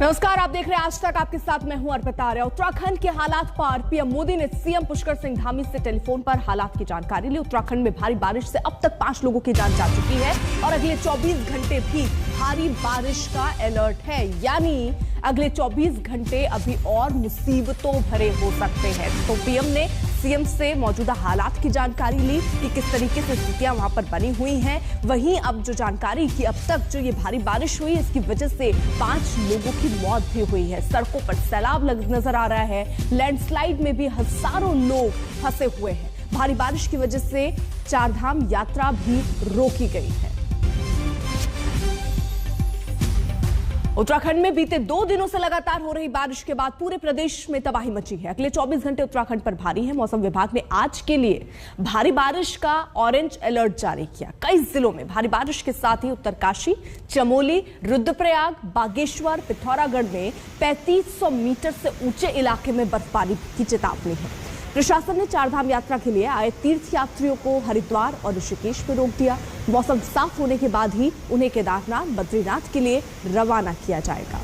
नमस्कार, आप देख रहे हैं आज तक। आपके साथ मैं हूं अर्पिता आर्य। उत्तराखंड के हालात पर पीएम मोदी ने सीएम पुष्कर सिंह धामी से टेलीफोन पर हालात की जानकारी ली। उत्तराखंड में भारी बारिश से अब तक 5 लोगों की जान जा चुकी है और अगले 24 घंटे भी भारी बारिश का अलर्ट है, यानी अगले 24 घंटे अभी और मुसीबतों भरे हो सकते हैं। तो पीएम ने सीएम से मौजूदा हालात की जानकारी ली कि किस तरीके से स्थितियां वहां पर बनी हुई हैं। वहीं अब जो जानकारी कि अब तक जो ये भारी बारिश हुई, इसकी वजह से 5 लोगों की मौत भी हुई है। सड़कों पर सैलाब नजर आ रहा है। लैंडस्लाइड में भी हजारों लोग फंसे हुए हैं। भारी बारिश की वजह से चारधाम यात्रा भी रोकी गई है। उत्तराखंड में बीते 2 दिनों से लगातार हो रही बारिश के बाद पूरे प्रदेश में तबाही मची है। अगले 24 घंटे उत्तराखंड पर भारी है। मौसम विभाग ने आज के लिए भारी बारिश का ऑरेंज अलर्ट जारी किया। कई जिलों में भारी बारिश के साथ ही उत्तरकाशी, चमोली, रुद्रप्रयाग, बागेश्वर, पिथौरागढ़ में 3500 मीटर से ऊंचे इलाके में बर्फबारी की चेतावनी है। प्रशासन ने चारधाम यात्रा के लिए आए तीर्थ यात्रियों को हरिद्वार और ऋषिकेश में रोक दिया। मौसम साफ होने के बाद ही उन्हें केदारनाथ, बद्रीनाथ के लिए रवाना किया जाएगा।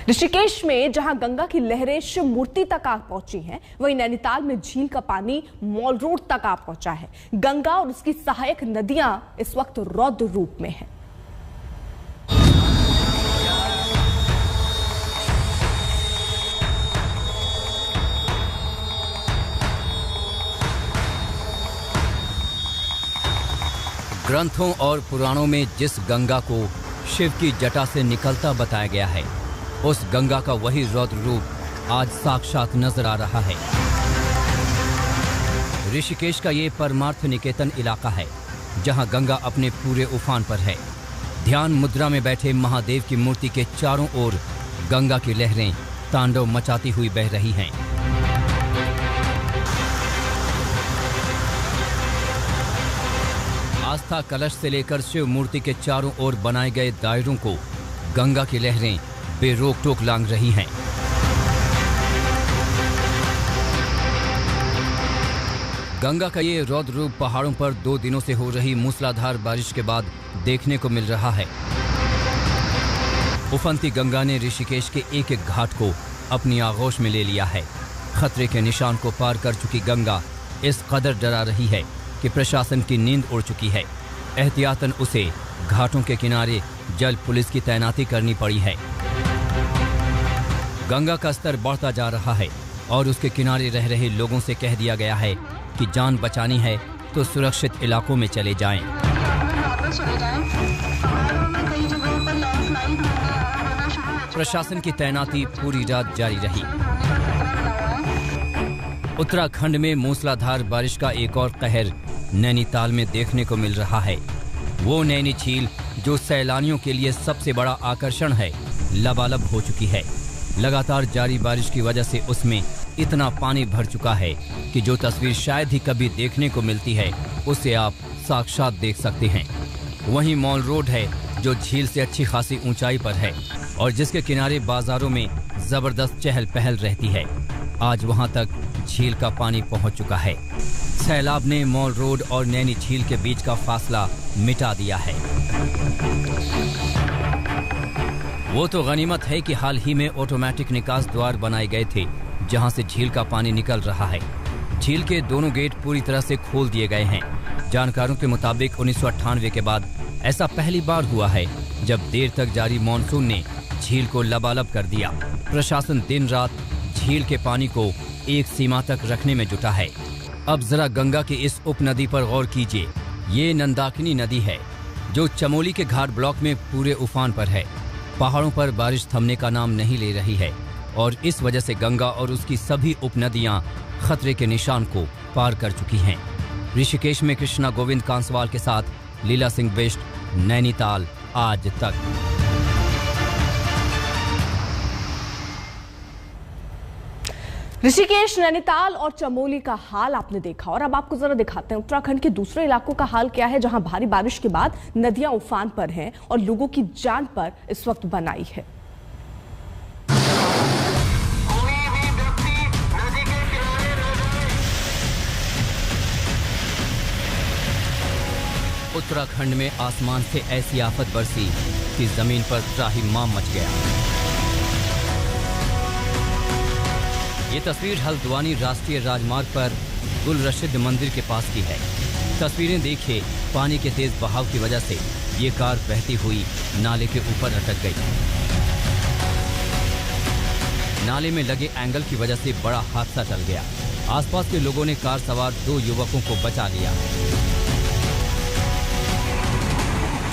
ऋषिकेश में जहां गंगा की लहरें शिव मूर्ति तक आ पहुंची हैं, वहीं नैनीताल में झील का पानी मॉल रोड तक आ पहुंचा है। गंगा और उसकी सहायक नदियां इस वक्त रौद्र रूप में हैं। ग्रंथों और पुराणों में जिस गंगा को शिव की जटा से निकलता बताया गया है, उस गंगा का वही रौद्र रूप आज साक्षात नजर आ रहा है। ऋषिकेश का ये परमार्थ निकेतन इलाका है, जहां गंगा अपने पूरे उफान पर है। ध्यान मुद्रा में बैठे महादेव की मूर्ति के चारों ओर गंगा की लहरें तांडव मचाती हुई बह रही हैं। आस्था कलश से लेकर शिव मूर्ति के चारों ओर बनाए गए दायरों को गंगा की लहरें बेरोक टोक लांघ रही हैं। गंगा का ये रौद्र रूप पहाड़ों पर 2 दिनों से हो रही मूसलाधार बारिश के बाद देखने को मिल रहा है। उफनती गंगा ने ऋषिकेश के एक एक घाट को अपनी आगोश में ले लिया है। खतरे के निशान को पार कर चुकी गंगा इस कदर डरा रही है कि प्रशासन की नींद उड़ चुकी है। एहतियातन उसे घाटों के किनारे जल पुलिस की तैनाती करनी पड़ी है। गंगा का स्तर बढ़ता जा रहा है और उसके किनारे रह रहे लोगों से कह दिया गया है कि जान बचानी है तो सुरक्षित इलाकों में चले जाएं। प्रशासन की तैनाती पूरी रात जारी रही। उत्तराखंड में मूसलाधार बारिश का एक और कहर नैनीताल में देखने को मिल रहा है। वो नैनी झील जो सैलानियों के लिए सबसे बड़ा आकर्षण है, लबालब हो चुकी है। लगातार जारी बारिश की वजह से उसमें इतना पानी भर चुका है कि जो तस्वीर शायद ही कभी देखने को मिलती है, उसे आप साक्षात देख सकते हैं। वहीं मॉल रोड है जो झील से अच्छी खासी ऊंचाई पर है और जिसके किनारे बाजारों में जबरदस्त चहल पहल रहती है। आज वहां तक झील का पानी पहुंच चुका है। सैलाब ने मॉल रोड और नैनी झील के बीच का फासला मिटा दिया है। वो तो गनीमत है कि हाल ही में ऑटोमेटिक निकास द्वार बनाए गए थे, जहां से झील का पानी निकल रहा है। झील के दोनों गेट पूरी तरह से खोल दिए गए हैं। जानकारों के मुताबिक 1998 के बाद ऐसा पहली बार हुआ है जब देर तक जारी मानसून ने झील को लबालब कर दिया। प्रशासन दिन रात झील के पानी को एक सीमा तक रखने में जुटा है। अब जरा गंगा की इस उपनदी पर गौर कीजिए। ये नंदाकिनी नदी है जो चमोली के घाट ब्लॉक में पूरे उफान पर है। पहाड़ों पर बारिश थमने का नाम नहीं ले रही है और इस वजह से गंगा और उसकी सभी उपनदियां खतरे के निशान को पार कर चुकी हैं। ऋषिकेश में कृष्णा गोविंद कांसवाल के साथ लीला सिंह बिष्ट, नैनीताल आज तक। ऋषिकेश, नैनीताल और चमोली का हाल आपने देखा और अब आपको जरा दिखाते हैं उत्तराखंड के दूसरे इलाकों का हाल क्या है, जहां भारी बारिश के बाद नदियां उफान पर हैं और लोगों की जान पर इस वक्त बनाई है। उत्तराखंड में आसमान से ऐसी आफत बरसी कि जमीन पर त्राहिमाम मच गया। ये तस्वीर हल्द्वानी राष्ट्रीय राजमार्ग पर गुल रशीद मंदिर के पास की है। तस्वीरें देखिए, पानी के तेज बहाव की वजह से ये कार बहती हुई नाले के ऊपर अटक गई। नाले में लगे एंगल की वजह से बड़ा हादसा टल गया। आसपास के लोगों ने कार सवार 2 युवकों को बचा लिया।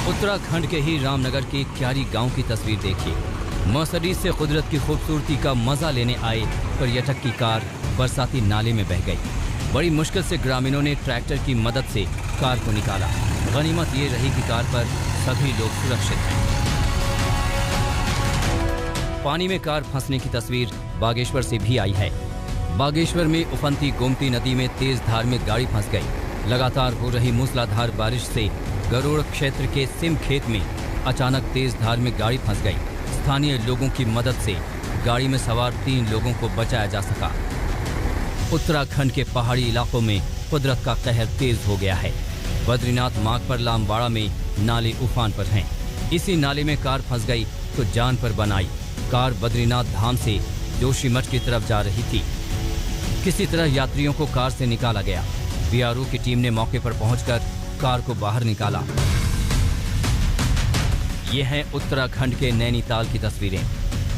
उत्तराखंड के ही रामनगर के क्यारी गांव की तस्वीर देखिए। मर्सिडीज से कुदरत की खूबसूरती का मजा लेने आए पर्यटक की कार बरसाती नाले में बह गई। बड़ी मुश्किल से ग्रामीणों ने ट्रैक्टर की मदद से कार को निकाला। गनीमत ये रही कि कार पर सभी लोग सुरक्षित हैं। पानी में कार फंसने की तस्वीर बागेश्वर से भी आई है। बागेश्वर में उफनती गोमती नदी में तेज धार में गाड़ी फंस गई। लगातार हो रही मूसलाधार बारिश से गरुड़ क्षेत्र के सिम खेत में अचानक तेज धार में गाड़ी फंस गई। स्थानीय लोगों की मदद से गाड़ी में सवार 3 लोगों को बचाया जा सका। उत्तराखंड के पहाड़ी इलाकों में कुदरत का कहर तेज हो गया है। बद्रीनाथ मार्ग पर लामबाड़ा में नाले उफान पर हैं। इसी नाले में कार फंस गई तो जान पर बनाई। कार बद्रीनाथ धाम से जोशीमठ की तरफ जा रही थी। किसी तरह यात्रियों को कार से निकाला गया। बीआरओ की टीम ने मौके पर पहुंचकर कार को बाहर निकाला। ये हैं उत्तराखंड के नैनीताल की तस्वीरें।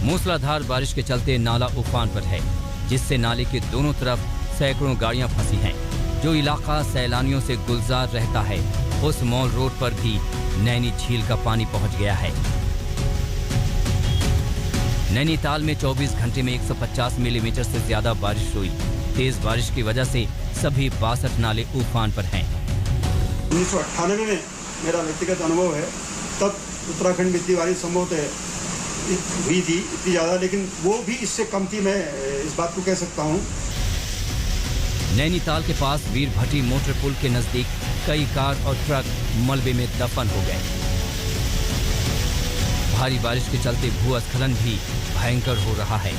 मूसलाधार बारिश के चलते नाला उफान पर है, जिससे नाले के दोनों तरफ सैकड़ों गाड़ियां फंसी हैं। जो इलाका सैलानियों से गुलजार रहता है, उस मॉल रोड पर भी नैनी झील का पानी पहुंच गया है। नैनीताल में 24 घंटे में 150 मिलीमीटर से ज्यादा बारिश हुई। तेज बारिश की वजह से सभी 62 नाले उफान पर हैं। 1998 में मेरा व्यक्तिगत अनुभव है, तब उत्तराखंड में इतनी बारिश संभवतः हुई थी इतनी ज़्यादा, लेकिन वो भी इससे कम थी, मैं इस बात को कह सकता हूँ। नैनीताल के पास वीर भट्टी मोटर पुल के नजदीक कई कार और ट्रक मलबे में दफन हो गए। भारी बारिश के चलते भूस्खलन भी भयंकर हो रहा है।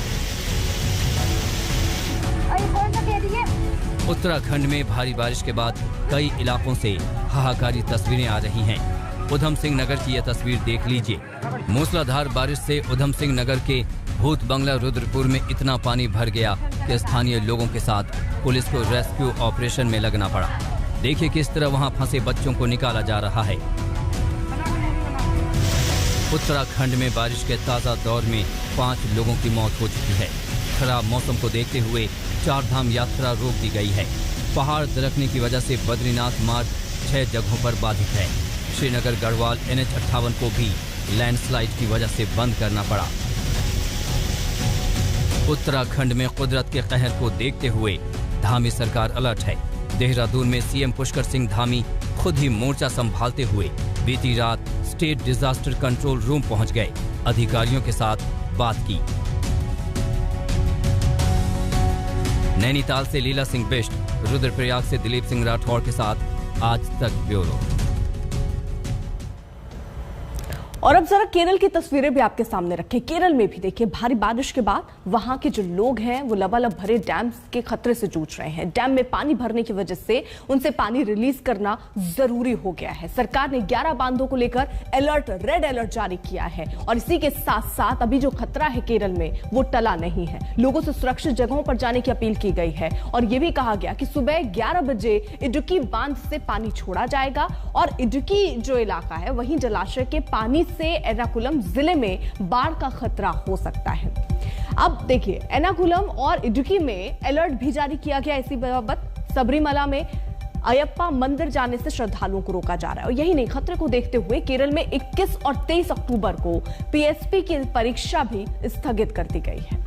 उत्तराखंड में भारी बारिश के बाद कई इलाकों से हाहाकारी तस्वीरें आ रही हैं। उधम सिंह नगर की यह तस्वीर देख लीजिए। मूसलाधार बारिश से उधम सिंह नगर के भूत बंगला रुद्रपुर में इतना पानी भर गया कि स्थानीय लोगों के साथ पुलिस को रेस्क्यू ऑपरेशन में लगना पड़ा। देखिए किस तरह वहां फंसे बच्चों को निकाला जा रहा है। उत्तराखंड में बारिश के ताजा दौर में 5 लोगों की मौत हो चुकी है। खराब मौसम को देखते हुए 4 धाम यात्रा रोक दी गई है। पहाड़ दरकने की वजह से बद्रीनाथ मार्ग 6 जगहों पर बाधित है। श्रीनगर गढ़वाल NH58 को भी लैंडस्लाइड की वजह से बंद करना पड़ा। उत्तराखंड में कुदरत के कहर को देखते हुए धामी सरकार अलर्ट है। देहरादून में सीएम पुष्कर सिंह धामी खुद ही मोर्चा संभालते हुए बीती रात स्टेट डिजास्टर कंट्रोल रूम पहुंच गए। अधिकारियों के साथ बात की। नैनीताल से लीला सिंह बिष्ट, रुद्रप्रयाग से दिलीप सिंह राठौड़ के साथ आज तक ब्यूरो। और अब जरा केरल की तस्वीरें भी आपके सामने रखें। केरल में भी देखिए भारी बारिश के बाद वहां के जो लोग हैं वो लबालब भरे डैम के खतरे से जूझ रहे हैं। डैम में पानी भरने की वजह से उनसे पानी रिलीज करना जरूरी हो गया है। सरकार ने 11 बांधों को लेकर रेड अलर्ट जारी किया है और इसी के साथ साथ अभी जो खतरा है केरल में वो टला नहीं है। लोगों से सुरक्षित जगहों पर जाने की अपील की गई है और ये भी कहा गया कि सुबह 11 बजे इडुक्की बांध से पानी छोड़ा जाएगा और इडुक्की जो इलाका है वहीं जलाशय के पानी से एर्नाकुलम जिले में बाढ़ का खतरा हो सकता है। अब देखिए एर्नाकुलम और इडुक्की में अलर्ट भी जारी किया गया इसी बाबत। सबरीमला में अयप्पा मंदिर जाने से श्रद्धालुओं को रोका जा रहा है। और यही नहीं, खतरे को देखते हुए केरल में 21 और 23 अक्टूबर को पीएसपी की परीक्षा भी स्थगित कर दी गई है।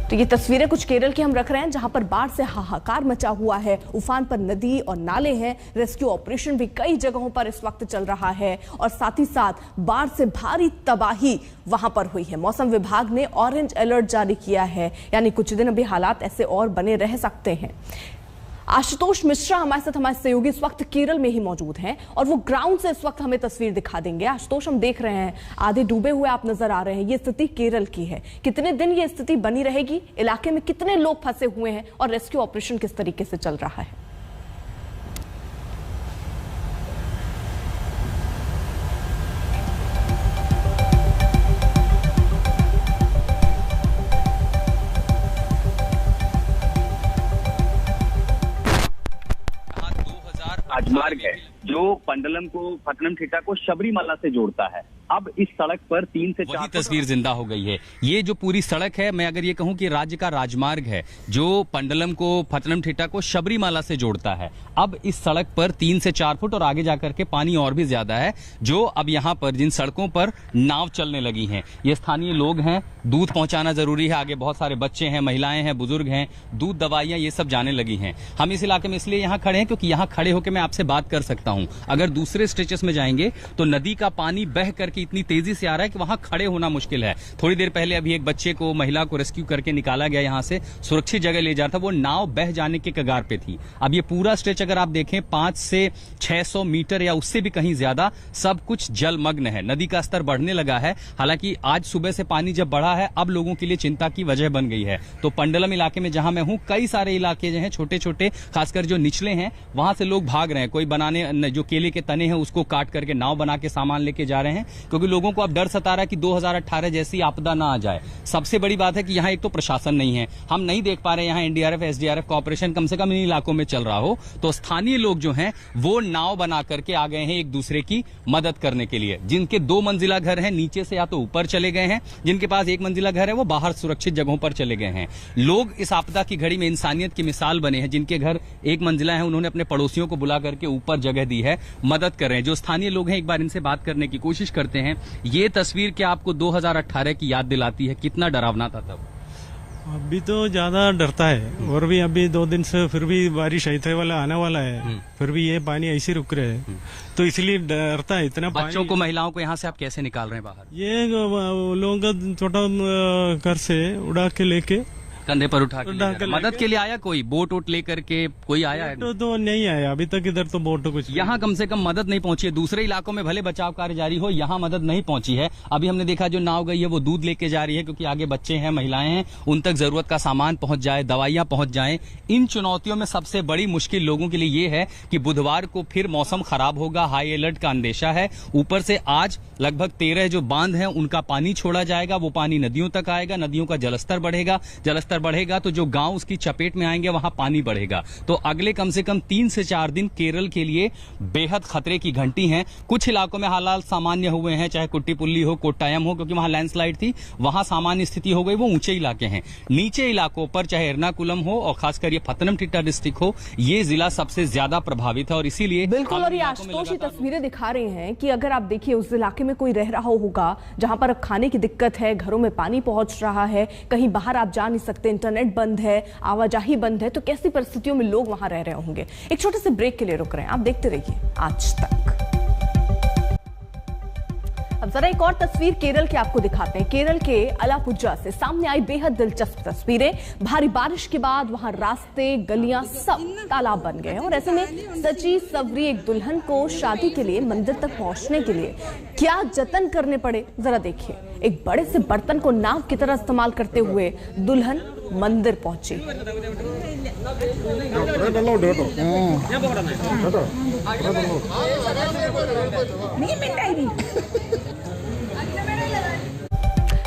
तो ये तस्वीरें कुछ केरल की हम रख रहे हैं, जहां पर बाढ़ से हाहाकार मचा हुआ है। उफान पर नदी और नाले हैं। रेस्क्यू ऑपरेशन भी कई जगहों पर इस वक्त चल रहा है और साथ ही साथ बाढ़ से भारी तबाही वहां पर हुई है। मौसम विभाग ने ऑरेंज अलर्ट जारी किया है, यानी कुछ दिन अभी हालात ऐसे और बने रह सकते हैं। आशुतोष मिश्रा हमारे साथ, हमारे सहयोगी इस वक्त केरल में ही मौजूद हैं और वो ग्राउंड से इस वक्त हमें तस्वीर दिखा देंगे। आशुतोष, हम देख रहे हैं आधे डूबे हुए आप नजर आ रहे हैं। ये स्थिति केरल की है, कितने दिन ये स्थिति बनी रहेगी? इलाके में कितने लोग फंसे हुए हैं और रेस्क्यू ऑपरेशन किस तरीके से चल रहा है? राजमार्ग है जो पंडलम को, पथनमथिट्टा को शबरीमला से जोड़ता है। अब इस सड़क पर 3 से 4 तस्वीर जिंदा हो गई है। ये जो पूरी सड़क है, मैं अगर ये कहूं कि राज्य का राजमार्ग है जो पंडलम को, पथनमथिट्टा को शबरीमला से जोड़ता है। अब इस सड़क पर 3 से 4 फुट और आगे जाकर के पानी और भी ज्यादा है, जो अब यहाँ पर जिन सड़कों पर नाव चलने लगी हैं, ये स्थानीय लोग हैं। दूध पहुंचाना जरूरी है, आगे बहुत सारे बच्चे हैं, महिलाएं हैं, बुजुर्ग हैं, दूध, दवाइयां, ये सब जाने लगी हैं। हम इस इलाके में इसलिए यहाँ खड़े हैं क्योंकि यहाँ खड़े होकर मैं आपसे बात कर सकता हूँ। अगर दूसरे स्ट्रेचेस में जाएंगे तो नदी का पानी बह करके इतनी तेजी से आ रहा है कि वहां खड़े होना मुश्किल है। थोड़ी देर पहले अभी एक बच्चे को, महिला को रेस्क्यू करके निकाला गया, यहां से सुरक्षित जगह ले जा रहा था। वो नाव बह जाने के कगार पे थी। अब ये पूरा स्ट्रेच अगर आप देखें 5 से 600 मीटर या उससे भी कहीं ज्यादा सब कुछ जलमग्न है। नदी का स्तर बढ़ने लगा है। हालांकि आज सुबह से पानी जब बढ़ा है, अब लोगों के लिए चिंता की वजह बन गई है। तो पंडलम इलाके में जहां मैं हूं, कई सारे इलाके जो हैं छोटे छोटे, खासकर जो निचले हैं, वहां से लोग भाग रहे हैं। कोई बनाने, जो केले के तने हैं उसको काट करके नाव बना के सामान लेके जा रहे हैं, क्योंकि लोगों को अब डर सता रहा है कि 2018 जैसी आपदा ना आ जाए। सबसे बड़ी बात है कि यहाँ एक तो प्रशासन नहीं है, हम नहीं देख पा रहे यहाँ एनडीआरएफ, एसडीआरएफ का ऑपरेशन कम से कम इन इलाकों में चल रहा हो। तो स्थानीय लोग जो हैं वो नाव बना करके आ गए हैं एक दूसरे की मदद करने के लिए। जिनके 2 मंजिला घर हैं, नीचे से या तो ऊपर चले गए हैं, जिनके पास 1 मंजिला घर है वो बाहर सुरक्षित जगहों पर चले गए हैं। लोग इस आपदा की घड़ी में इंसानियत की मिसाल बने हैं। जिनके घर 1 मंजिला है, उन्होंने अपने पड़ोसियों को बुला करके ऊपर जगह दी है, मदद कर रहे हैं। जो स्थानीय लोग हैं, एक बार इनसे बात करने की कोशिश करते हैं। ये तस्वीर क्या आपको 2018 की याद दिलाती है? कितना डरावना था तब? अभी तो ज्यादा डरता है, और भी अभी 2 दिन से फिर भी बारिश ऐसे वाला आने वाला है, फिर भी ये पानी ऐसे रुक रहे हैं, तो इसलिए डरता है इतना। बच्चों को, महिलाओं को यहाँ से आप कैसे निकाल रहे हैं बाहर? ये लोगों का छोटा घर से उड़ा के लेके, कंधे पर उठा के मदद के लिए आया कोई? बोट वोट लेकर के कोई आया है? तो नहीं आया अभी तक इधर, तो बोट तो कुछ यहाँ कम से कम मदद नहीं पहुंची है। दूसरे इलाकों में भले बचाव कार्य जारी हो, यहाँ मदद नहीं पहुंची है। अभी हमने देखा जो नाव गई है वो दूध लेके जा रही है, क्योंकि आगे बच्चे हैं, महिलाएं हैं, उन तक जरूरत का सामान पहुंच जाए, दवाइयां पहुंच जाए। इन चुनौतियों में सबसे बड़ी मुश्किल लोगों के लिए ये है कि बुधवार को फिर मौसम खराब होगा, हाई अलर्ट का अंदेशा है। ऊपर से आज लगभग 13 जो बांध हैं उनका पानी छोड़ा जाएगा, वो पानी नदियों तक आएगा, नदियों का जलस्तर बढ़ेगा, जलस्तर बढ़ेगा तो जो गांव उसकी चपेट में आएंगे वहां पानी बढ़ेगा। तो अगले कम से कम 3 से 4 दिन केरल के लिए बेहद खतरे की घंटी हैं। कुछ इलाकों में हालात सामान्य हुए हैं, चाहे कुट्टीपुल्ली हो, कोट्टायम हो, क्योंकि वहां लैंडस्लाइड थी, वहां सामान्य स्थिति हो गई, वो ऊंचे इलाके हैं। नीचे इलाकों पर चाहे एर्नाकुलम हो और खासकर ये पथनमथिट्टा डिस्ट्रिक्ट हो, ये जिला सबसे ज्यादा प्रभावित है। और इसीलिए बिल्कुल, और ये आशुतोष तस्वीरें दिखा रहे हैं कि अगर आप देखिए उस इलाके में कोई रह रहा होगा जहां पर अब खाने की दिक्कत है, घरों में पानी पहुंच रहा है, कहीं बाहर आप जा नहीं सकते, इंटरनेट बंद है, आवाजाही बंद है, तो कैसी परिस्थितियों में लोग वहां रह रहे होंगे। एक छोटे से ब्रेक के लिए रुक रहे हैं, आप देखते रहिए आज तक। अब जरा एक और तस्वीर केरल की आपको दिखाते हैं। केरल के अलापुझा से सामने आई बेहद दिलचस्प तस्वीरें। भारी बारिश के बाद वहां रास्ते, गलियां सब तालाब बन गए हैं और ऐसे में सची सवरी एक दुल्हन को शादी के लिए मंदिर तक पहुंचने के लिए क्या जतन करने पड़े, जरा देखिए। एक बड़े से बर्तन को नाव की तरह इस्तेमाल करते हुए दुल्हन मंदिर पहुंची।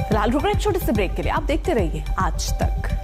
फिलहाल रुक रहे एक छोटे से ब्रेक के लिए, आप देखते रहिए आज तक।